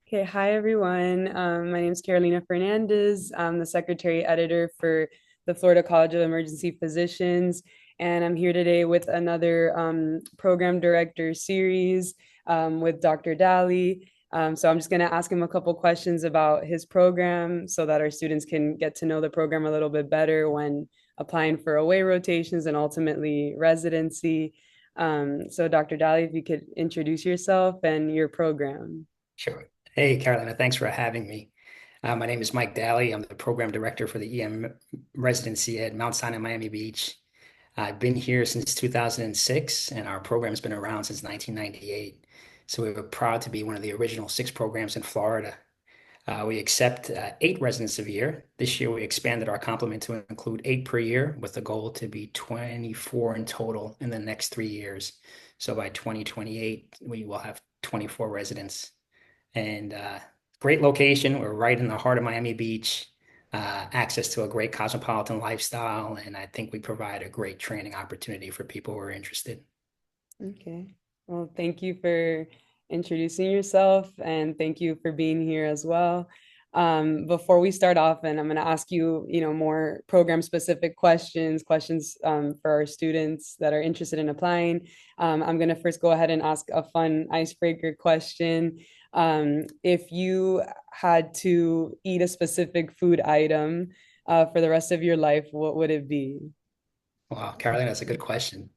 Okay, hi everyone. My name is Carolina Fernandez. I'm the secretary editor for the Florida College of Emergency Physicians, and I'm here today with another program director series with Dr. Daly. So I'm just going to ask him a couple questions about his program so that our students can get to know the program a little bit better when applying for away rotations and ultimately residency. So Dr. Daly, if you could introduce yourself and your program. Sure. Hey, Carolina, thanks for having me. My name is Mike Daly. I'm the program director for the EM residency at Mount Sinai, Miami Beach. I've been here since 2006, and our program's been around since 1998. So we were proud to be one of the original six programs in Florida. We accept eight residents a year. This year, we expanded our complement to include eight per year, with the goal to be 24 in total in the next 3 years. So by 2028, we will have 24 residents. And great location. We're right in the heart of Miami Beach, access to a great cosmopolitan lifestyle, and I think we provide a great training opportunity for people who are interested. Okay. Well, thank you for introducing yourself and thank you for being here as well. Before we start off, and I'm going to ask you, more program specific questions for our students that are interested in applying. I'm going to first go ahead and ask a fun icebreaker question. If you had to eat a specific food item for the rest of your life, what would it be? Wow, Caroline, that's a good question.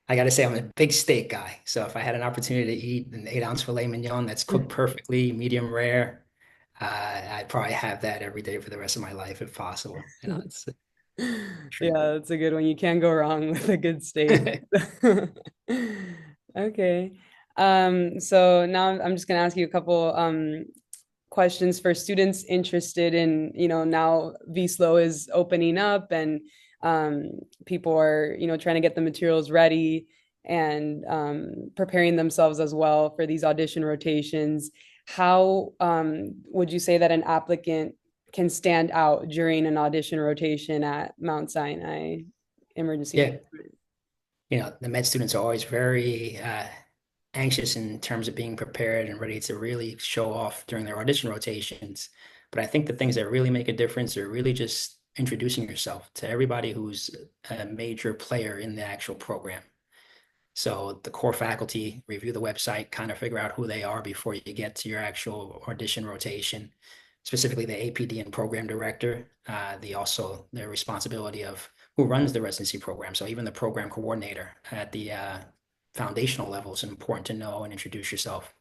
I got to say, I'm a big steak guy. So if I had an opportunity to eat an 8 ounce filet mignon that's cooked perfectly, medium rare, I'd probably have that every day for the rest of my life if possible. It's a treat. Yeah, that's a good one. You can't go wrong with a good steak. Okay. So now I'm just gonna ask you a couple questions for students interested in, now VSLO is opening up and people are, trying to get the materials ready and preparing themselves as well for these audition rotations. How would you say that an applicant can stand out during an audition rotation at Mount Sinai Emergency Yeah, Department? the med students are always very anxious in terms of being prepared and ready to really show off during their audition rotations. But I think the things that really make a difference are really just introducing yourself to everybody who's a major player in the actual program. So the core faculty review the website, kind of figure out who they are before you get to your actual audition rotation. Specifically, the APD and program director, their responsibility of who runs the residency program. So even the program coordinator at the foundational level is important to know and introduce yourself.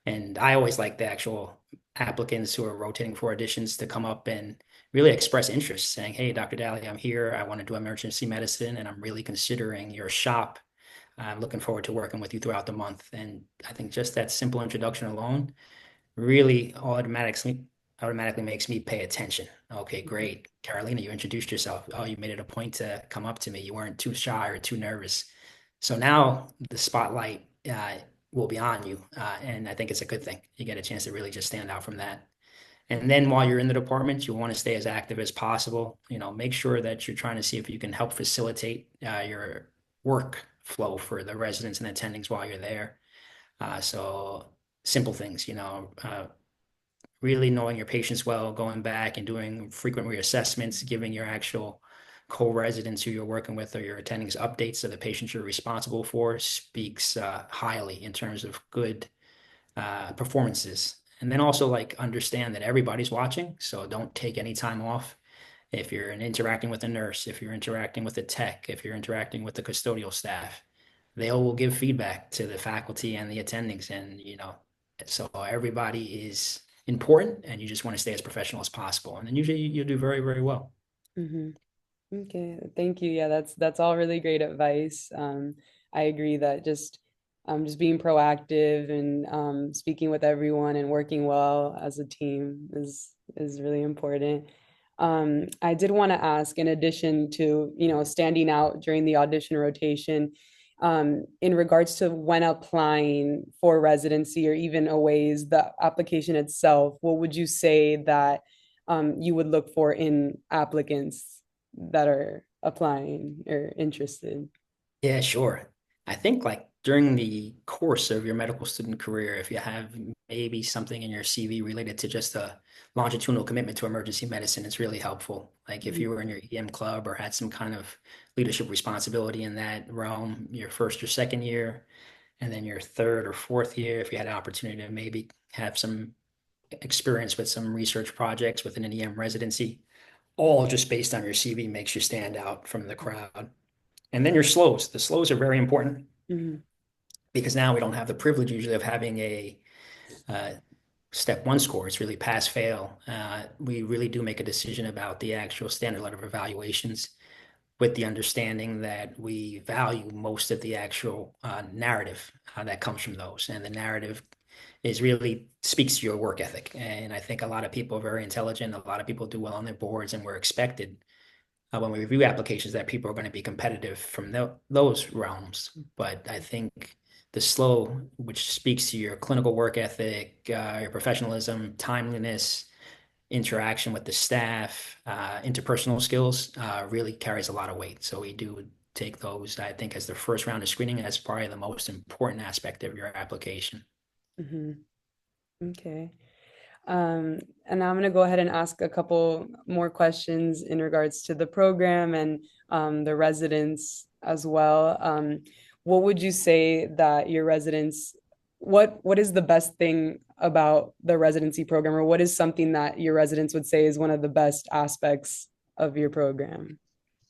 And I always like the actual applicants who are rotating for auditions to come up and really express interest, saying, "Hey, Dr. Daly, I'm here. I want to do emergency medicine, and I'm really considering your shop. I'm looking forward to working with you throughout the month." And I think just that simple introduction alone really automatically makes me pay attention. Okay, great. Carolina, you introduced yourself. Oh, you made it a point to come up to me. You weren't too shy or too nervous. So now the spotlight will be on you. And I think it's a good thing. You get a chance to really just stand out from that. And then while you're in the department, you want to stay as active as possible. Make sure that you're trying to see if you can help facilitate your work flow for the residents and attendings while you're there. So simple things, really knowing your patients well, going back and doing frequent reassessments, giving your actual co-residents who you're working with or your attendings updates to the patients you're responsible for speaks highly in terms of good performances. And then also like understand that everybody's watching, so don't take any time off. If you're interacting with a nurse, if you're interacting with a tech, if you're interacting with the custodial staff, they all will give feedback to the faculty and the attendings. And, so everybody is important and you just want to stay as professional as possible. And then usually you'll do very, very well. Mhm. Okay, thank you. Yeah, that's all really great advice. I agree that just being proactive and speaking with everyone and working well as a team is really important. I did want to ask, in addition to, standing out during the audition rotation, in regards to when applying for residency or even a ways the application itself, what would you say that you would look for in applicants that are applying or interested? Yeah, sure. I think like during the course of your medical student career, if you have maybe something in your CV related to just a longitudinal commitment to emergency medicine, it's really helpful. Like if Mhm. you were in your EM club or had some kind of leadership responsibility in that realm, your first or second year, and then your third or fourth year, if you had an opportunity to maybe have some experience with some research projects within an EM residency, all just based on your CV makes you stand out from the crowd. And then your slows. The slows are very important Mhm. because now we don't have the privilege usually of having a uh, step one score. It's really pass fail. We really do make a decision about the actual standard letter of evaluations with the understanding that we value most of the actual narrative that comes from those. And the narrative is really speaks to your work ethic. And I think a lot of people are very intelligent. A lot of people do well on their boards, and we're expected when we review applications that people are going to be competitive from those realms. But I think the slow, which speaks to your clinical work ethic, your professionalism, timeliness, interaction with the staff, interpersonal skills, really carries a lot of weight. So we do take those, I think, as the first round of screening as probably the most important aspect of your application. Mhm. Okay. And now I'm going to go ahead and ask a couple more questions in regards to the program and the residents as well. What would you say that your residents, what is the best thing about the residency program, or what is something that your residents would say is one of the best aspects of your program?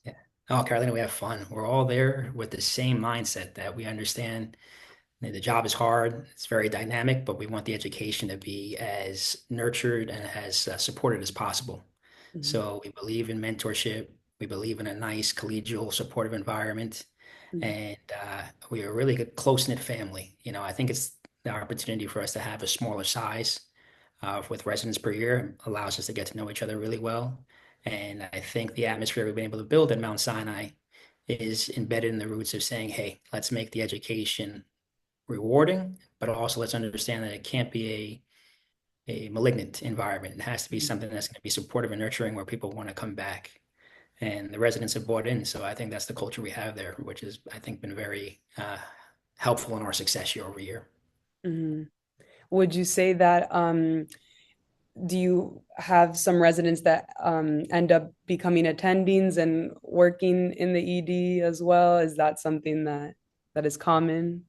Yeah. Oh, Carolina, we have fun. We're all there with the same mindset that we understand the job is hard, it's very dynamic, but we want the education to be as nurtured and as supported as possible. Mhm. So we believe in mentorship. We believe in a nice, collegial, supportive environment. Mhm. And we are really a close-knit family. You know, I think it's the opportunity for us to have a smaller size with residents per year allows us to get to know each other really well. And I think the atmosphere we've been able to build at Mount Sinai is embedded in the roots of saying, hey, let's make the education rewarding, but also let's understand that it can't be a malignant environment. It has to be Mhm. something that's going to be supportive and nurturing where people want to come back. And the residents have bought in. So I think that's the culture we have there, which has, I think, been very helpful in our success year over year. Mhm. Would you say that do you have some residents that end up becoming attendings and working in the ED as well? Is that something that is common?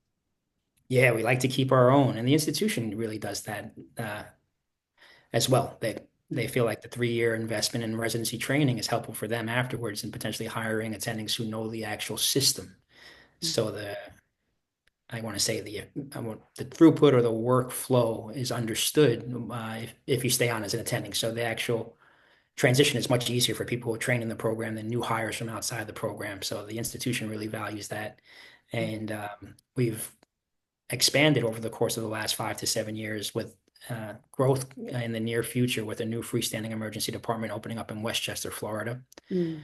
Yeah, we like to keep our own, and the institution really does that as well. They feel like the 3 year investment in residency training is helpful for them afterwards and potentially hiring attendings who know the actual system. So the I want to say the throughput or the workflow is understood if you stay on as an attending. So the actual transition is much easier for people who are trained in the program than new hires from outside the program. So the institution really values that, and we've expanded over the course of the last 5 to 7 years with growth in the near future with a new freestanding emergency department opening up in Westchester, Florida. Mm,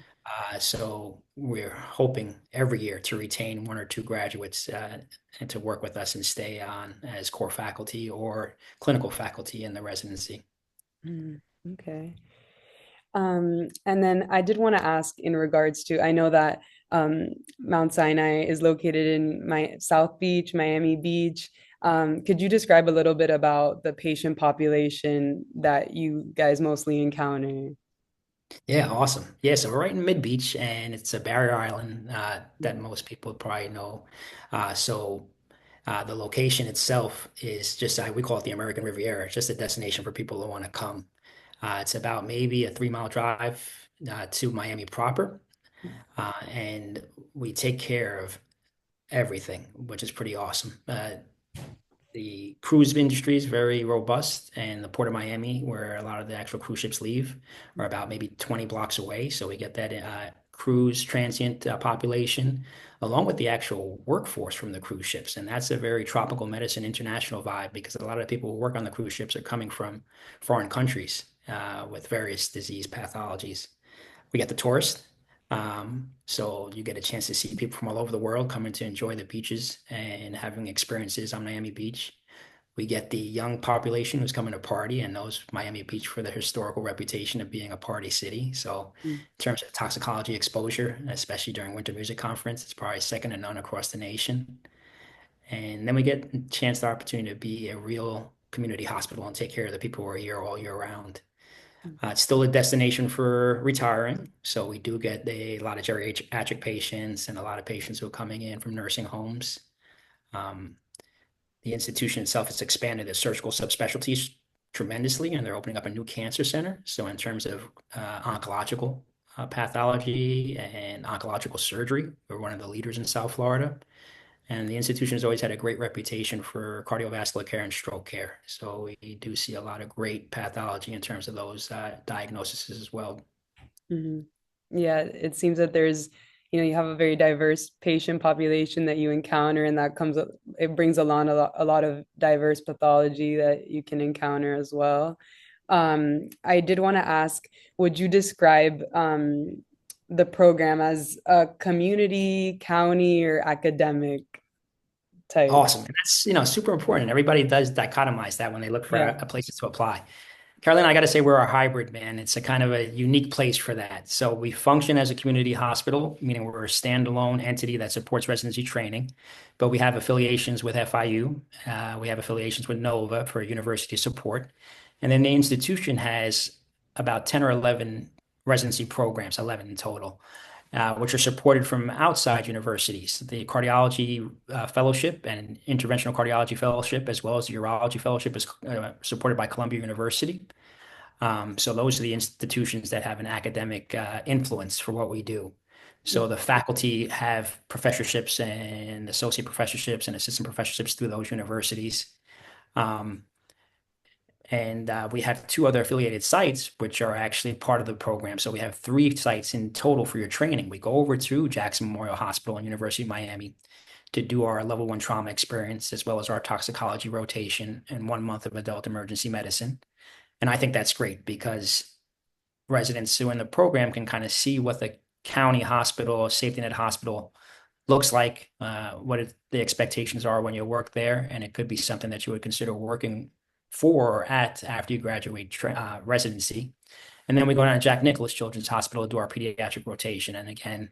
So we're hoping every year to retain one or two graduates and to work with us and stay on as core faculty or clinical faculty in the residency. mm, okay. And then I did want to ask in regards to, I know that Mount Sinai is located in my South Beach, Miami Beach. Could you describe a little bit about the patient population that you guys mostly encounter? Yeah, awesome. Yeah, so we're right in Mid Beach, and it's a barrier island that most people probably know. The location itself is just we call it the American Riviera. It's just a destination for people who want to come. It's about maybe a 3 mile drive to Miami proper, and we take care of everything, which is pretty awesome. The cruise industry is very robust, and the Port of Miami, where a lot of the actual cruise ships leave, are about maybe 20 blocks away. So we get that cruise transient population along with the actual workforce from the cruise ships. And that's a very tropical medicine international vibe because a lot of the people who work on the cruise ships are coming from foreign countries with various disease pathologies. We get the tourist. So you get a chance to see people from all over the world coming to enjoy the beaches and having experiences on Miami Beach. We get the young population who's coming to party and knows Miami Beach for the historical reputation of being a party city. So Mm, in terms of toxicology exposure, especially during Winter Music Conference, it's probably second to none across the nation. And then we get a chance, the opportunity to be a real community hospital and take care of the people who are here all year round. It's still a destination for retiring. So we do get a lot of geriatric patients and a lot of patients who are coming in from nursing homes. Um, the institution itself has expanded its surgical subspecialties tremendously, and they're opening up a new cancer center. So in terms of oncological pathology and oncological surgery, we're one of the leaders in South Florida. And the institution has always had a great reputation for cardiovascular care and stroke care. So we do see a lot of great pathology in terms of those diagnoses as well. Mhm. Yeah, it seems that there's, you have a very diverse patient population that you encounter, and that it brings along a lot of diverse pathology that you can encounter as well. I did want to ask, would you describe the program as a community, county, or academic type? Awesome. And that's, super important. Everybody does dichotomize that when they look for Yeah. a place to apply. Carolina, I got to say we're a hybrid, man. It's a kind of a unique place for that. So we function as a community hospital, meaning we're a standalone entity that supports residency training, but we have affiliations with FIU. We have affiliations with NOVA for university support. And then the institution has about 10 or 11 residency programs, 11 in total, which are supported from outside universities. The cardiology fellowship and interventional cardiology fellowship, as well as the urology fellowship, is supported by Columbia University. So those are the institutions that have an academic influence for what we do. So the faculty have professorships and associate professorships and assistant professorships through those universities. Um, and we have two other affiliated sites, which are actually part of the program. So we have three sites in total for your training. We go over to Jackson Memorial Hospital and University of Miami to do our level one trauma experience, as well as our toxicology rotation and 1 month of adult emergency medicine. And I think that's great because residents who are in the program can kind of see what the county hospital, safety net hospital looks like, the expectations are when you work there, and it could be something that you would consider working for or at after you graduate residency. And then we go down to Jack Nicklaus Children's Hospital to do our pediatric rotation. And again,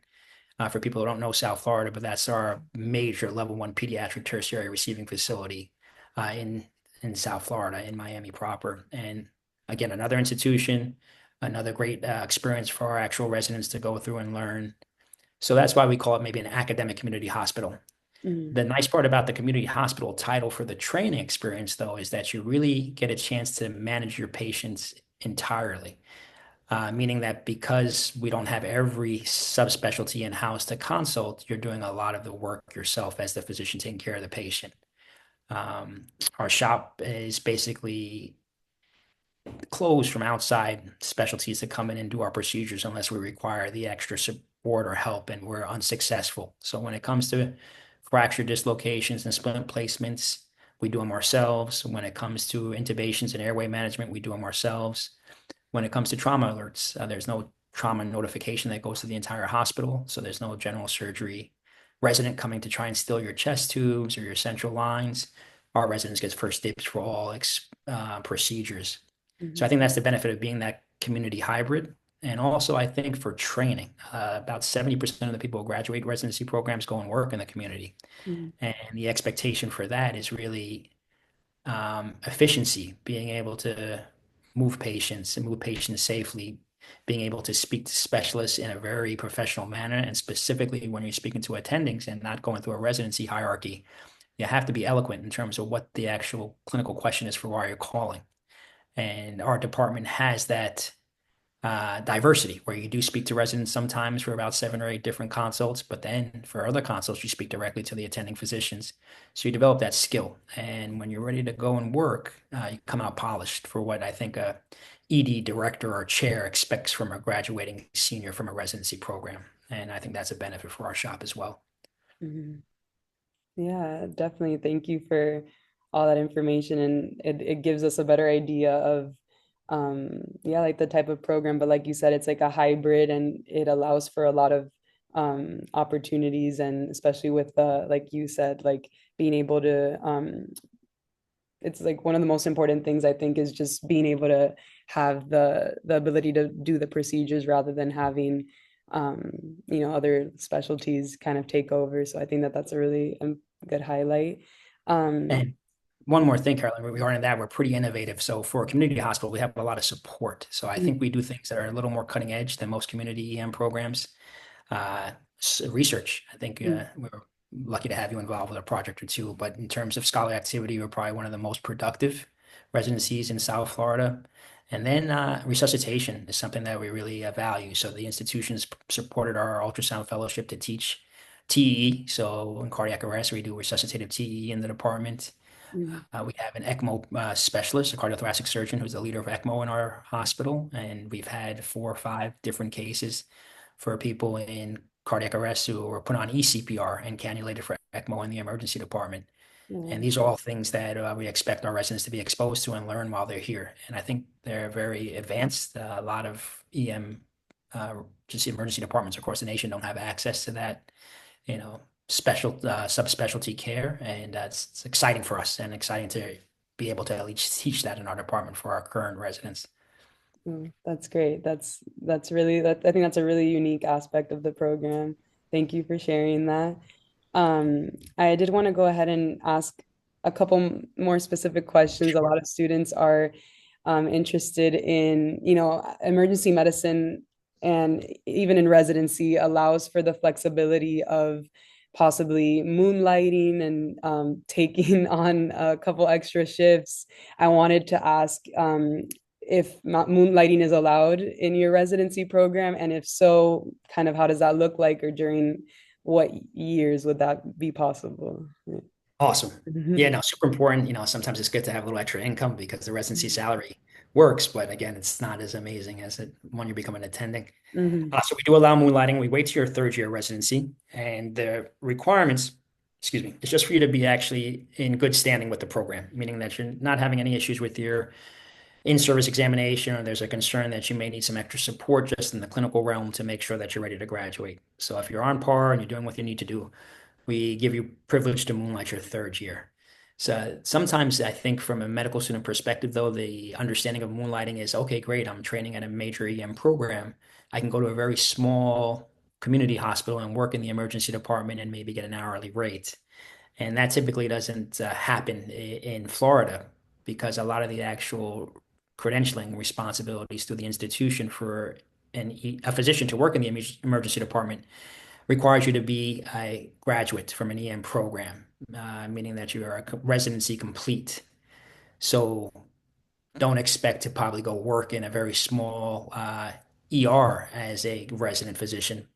for people who don't know South Florida, but that's our major level one pediatric tertiary receiving facility in South Florida, in Miami proper. And again, another institution, another great experience for our actual residents to go through and learn. So that's why we call it maybe an academic community hospital. Mhm. The nice part about the community hospital title for the training experience, though, is that you really get a chance to manage your patients entirely. Meaning that because we don't have every subspecialty in-house to consult, you're doing a lot of the work yourself as the physician taking care of the patient. Um, our shop is basically closed from outside specialties to come in and do our procedures unless we require the extra support or help and we're unsuccessful. So when it comes to fracture dislocations and splint placements, we do them ourselves. When it comes to intubations and airway management, we do them ourselves. When it comes to trauma alerts, there's no trauma notification that goes to the entire hospital. So there's no general surgery resident coming to try and steal your chest tubes or your central lines. Our residents get first dibs for all procedures. So I Mhm. think that's the benefit of being that community hybrid. And also, I think for training, about 70% of the people who graduate residency programs go and work in the community. Mhm. And the expectation for that is really efficiency, being able to move patients and move patients safely, being able to speak to specialists in a very professional manner, and specifically when you're speaking to attendings and not going through a residency hierarchy, you have to be eloquent in terms of what the actual clinical question is for why you're calling. And our department has that diversity where you do speak to residents sometimes for about 7 or 8 different consults, but then for other consults, you speak directly to the attending physicians. So you develop that skill. And when you're ready to go and work, you come out polished for what I think a ED director or chair expects from a graduating senior from a residency program. And I think that's a benefit for our shop as well. Mhm. Yeah, definitely. Thank you for all that information. And it gives us a better idea of, yeah, like the type of program. But like you said, it's like a hybrid and it allows for a lot of opportunities. And especially with like you said, like being able to, it's like one of the most important things I think is just being able to have the ability to do the procedures rather than having, other specialties kind of take over. So I think that that's a really good highlight. Um, And one more thing, Carolyn, regarding that, we're pretty innovative. So for a community hospital, we have a lot of support. So I think we do things that are a little more cutting edge than most community EM programs. uh, Research. I think we're lucky to have you involved with a project or two, but in terms of scholarly activity, we're probably one of the most productive residencies in South Florida. And then resuscitation is something that we really value. So the institutions supported our ultrasound fellowship to teach TEE. So in cardiac arrest, we do resuscitative TEE in the department. Mhm. We have an ECMO specialist, a cardiothoracic surgeon, who's the leader of ECMO in our hospital, and we've had 4 or 5 different cases for people in cardiac arrest who were put on eCPR and cannulated for ECMO in the emergency department. And Mhm. these are all things that we expect our residents to be exposed to and learn while they're here. And I think they're very advanced. A lot of EM, just emergency departments across the nation, don't have access to that, special subspecialty care, and it's exciting for us and exciting to be able to at least teach that in our department for our current residents. That's great. That's really that I think that's a really unique aspect of the program. Thank you for sharing that. I did want to go ahead and ask a couple more specific questions. A lot of students are interested in, emergency medicine and even in residency allows for the flexibility of possibly moonlighting and taking on a couple extra shifts. I wanted to ask if moonlighting is allowed in your residency program, and if so, kind of how does that look like, or during what years would that be possible? Awesome. Yeah, Mhm. no, super important. Sometimes it's good to have a little extra income because the residency salary works, but again, it's not as amazing as it when you become an attending. Mhm. So we do allow moonlighting. We wait to your third year residency, and the requirements, excuse me, it's just for you to be actually in good standing with the program, meaning that you're not having any issues with your in-service examination, or there's a concern that you may need some extra support just in the clinical realm to make sure that you're ready to graduate. So if you're on par and you're doing what you need to do, we give you privilege to moonlight your third year. So sometimes I think from a medical student perspective, though, the understanding of moonlighting is, okay, great, I'm training at a major EM program. I can go to a very small community hospital and work in the emergency department and maybe get an hourly rate. And that typically doesn't happen in Florida because a lot of the actual credentialing responsibilities through the institution for a physician to work in the emergency department requires you to be a graduate from an EM program, meaning that you are a residency complete. So don't expect to probably go work in a very small ER as a resident physician.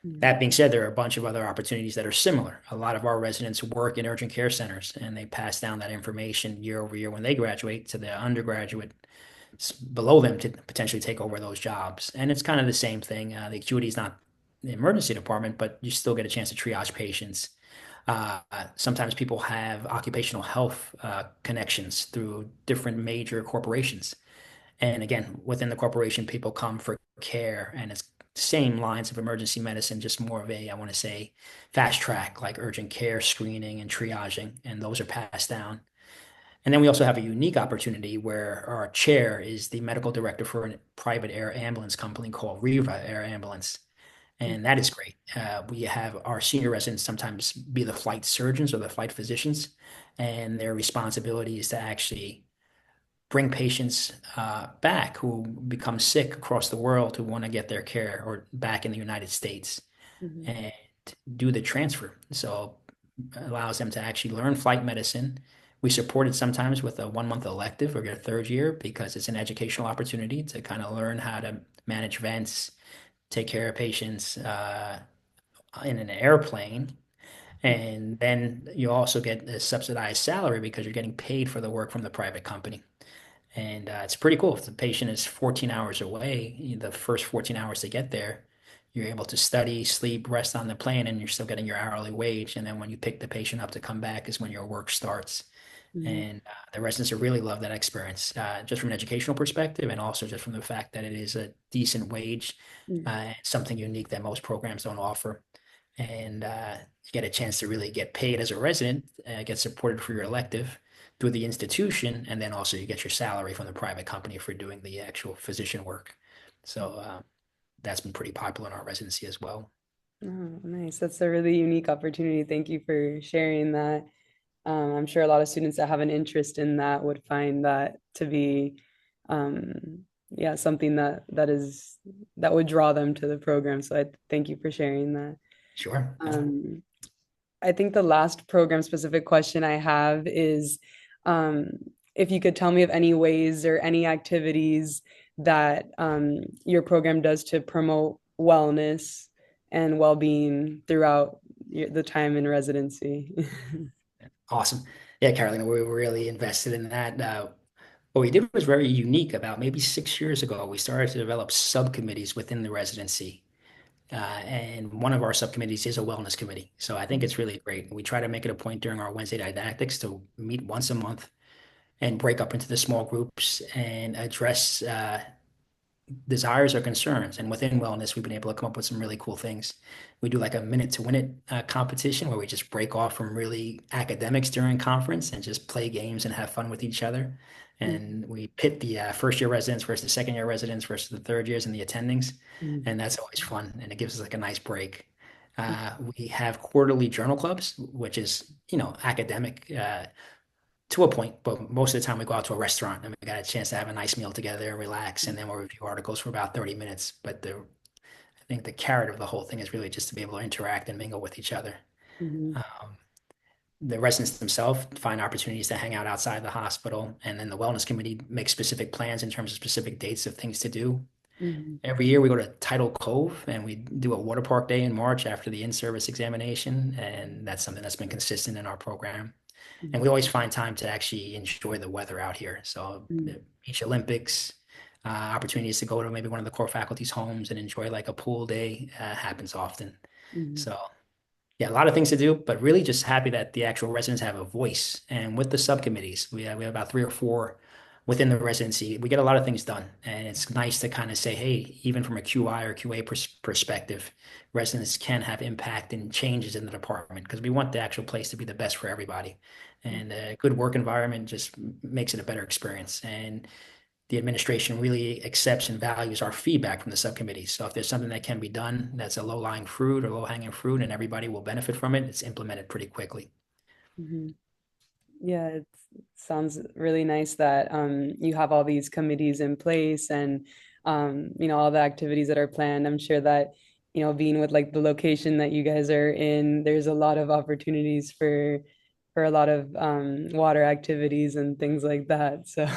Mhm. That being said, there are a bunch of other opportunities that are similar. A lot of our residents work in urgent care centers and they pass down that information year over year when they graduate to the undergraduate below them to potentially take over those jobs. And it's kind of the same thing. The acuity is not the emergency department, but you still get a chance to triage patients. Sometimes people have occupational health connections through different major corporations. And again, within the corporation, people come for care, and it's same lines of emergency medicine, just more of a, I want to say, fast track, like urgent care screening and triaging, and those are passed down. And then we also have a unique opportunity where our chair is the medical director for a private air ambulance company called Riva Air Ambulance. And that is great. We have our senior residents sometimes be the flight surgeons or the flight physicians, and their responsibility is to actually bring patients back who become sick across the world who want to get their care or back in the United States Mhm. and do the transfer. So it allows them to actually learn flight medicine. We support it sometimes with a 1 month elective or your third year because it's an educational opportunity to kind of learn how to manage vents, take care of patients in an airplane. And then you also get a subsidized salary because you're getting paid for the work from the private company. And it's pretty cool. If the patient is 14 hours away, the first 14 hours to get there, you're able to study, sleep, rest on the plane, and you're still getting your hourly wage. And then when you pick the patient up to come back is when your work starts. Mhm. And the residents really love that experience, just from an educational perspective, and also just from the fact that it is a decent wage, Mhm. something unique that most programs don't offer. And you get a chance to really get paid as a resident, get supported for your elective through the institution, and then also you get your salary from the private company for doing the actual physician work. So that's been pretty popular in our residency as well. Oh, nice. That's a really unique opportunity. Thank you for sharing that. I'm sure a lot of students that have an interest in that would find that to be, yeah, something that would draw them to the program. So I thank you for sharing that. Sure. Yeah. Um, I think the last program specific question I have is, um, if you could tell me of any ways or any activities that your program does to promote wellness and well-being throughout the time in residency. Awesome. Yeah, Carolina, we were really invested in that. What we did was very unique. About maybe 6 years ago, we started to develop subcommittees within the residency. And one of our subcommittees is a wellness committee. So I think it's really great. We try to make it a point during our Wednesday didactics to meet once a month and break up into the small groups and address desires or concerns. And within wellness, we've been able to come up with some really cool things. We do like a minute to win it competition where we just break off from really academics during conference and just play games and have fun with each other. And we pit the first year residents versus the second year residents versus the third years and the attendings. And that's always fun. And it gives us like a nice break. We have quarterly journal clubs, which is, academic. To a point, but most of the time we go out to a restaurant and we got a chance to have a nice meal together and relax, and then we'll review articles for about 30 minutes. But I think the carrot of the whole thing is really just to be able to interact and mingle with each other. Mhm, Um, the residents themselves find opportunities to hang out outside the hospital, and then the wellness committee makes specific plans in terms of specific dates of things to do. mhm, Every year we go to Tidal Cove and we do a water park day in March after the in-service examination, and that's something that's been consistent in our program. And mhm, we always find time to actually enjoy the weather out here. So mhm, the Beach Olympics, opportunities to go to maybe one of the core faculty's homes and enjoy like a pool day happens often. mhm, So yeah, a lot of things to do, but really just happy that the actual residents have a voice. And with the subcommittees, we have about three or four within the residency. We get a lot of things done. And it's nice to kind of say, hey, even from a QI or QA perspective, residents can have impact and changes in the department because we want the actual place to be the best for everybody. And a good work environment just makes it a better experience. And the administration really accepts and values our feedback from the subcommittees. So if there's something that can be done that's a low-lying fruit or low-hanging fruit and everybody will benefit from it, it's implemented pretty quickly. mhm. Yeah, it sounds really nice that you have all these committees in place and all the activities that are planned. I'm sure that being with like the location that you guys are in, there's a lot of opportunities for a lot of water activities and things like that. So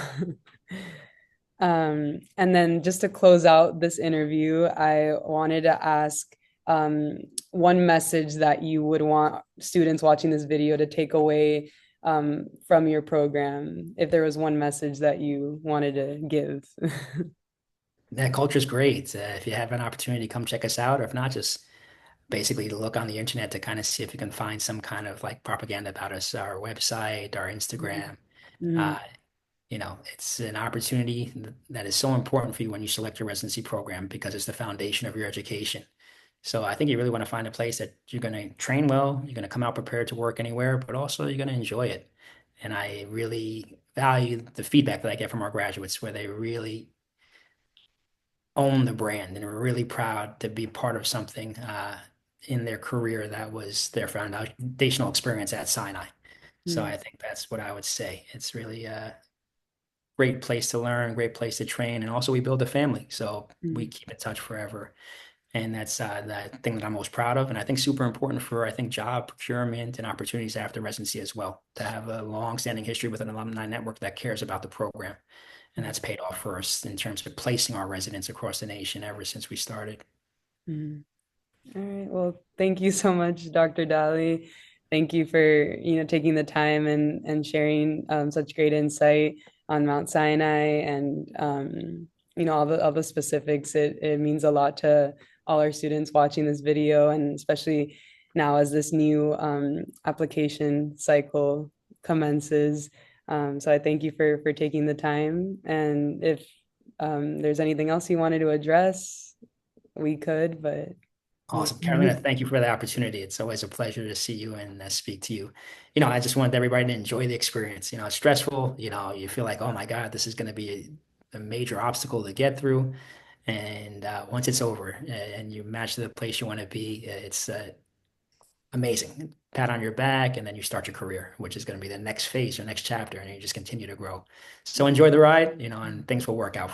and then just to close out this interview, I wanted to ask one message that you would want students watching this video to take away from your program, if there was one message that you wanted to give. That culture is great. If you have an opportunity, come check us out. Or if not, just basically look on the internet to kind of see if you can find some kind of like propaganda about us, our website, our Instagram. Mhm, Uh, it's an opportunity that is so important for you when you select your residency program because it's the foundation of your education. So I think you really want to find a place that you're going to train well, you're going to come out prepared to work anywhere, but also you're going to enjoy it. And I really value the feedback that I get from our graduates where they really own the brand and are really proud to be part of something in their career that was their foundational experience at Sinai. So mhm, I think that's what I would say. It's really a great place to learn, great place to train, and also we build a family. So we mhm, keep in touch forever. And that's that thing that I'm most proud of. And I think super important for, I think, job procurement and opportunities after residency as well, to have a long-standing history with an alumni network that cares about the program. And that's paid off for us in terms of placing our residents across the nation ever since we started. mhm. All right. Well, thank you so much, Dr. Daly. Thank you for, taking the time and sharing such great insight on Mount Sinai and all the specifics. It means a lot to all our students watching this video, and especially now as this new application cycle commences. So I thank you for taking the time. And if there's anything else you wanted to address, we could, but yeah. Awesome. Carolina, thank you for the opportunity. It's always a pleasure to see you and speak to you. I just want everybody to enjoy the experience. It's stressful. You feel like, oh my God, this is going to be a major obstacle to get through. And once it's over and you match to the place you want to be, it's amazing. Pat on your back, and then you start your career, which is going to be the next phase, your next chapter, and you just continue to grow. So enjoy the ride, and things will work out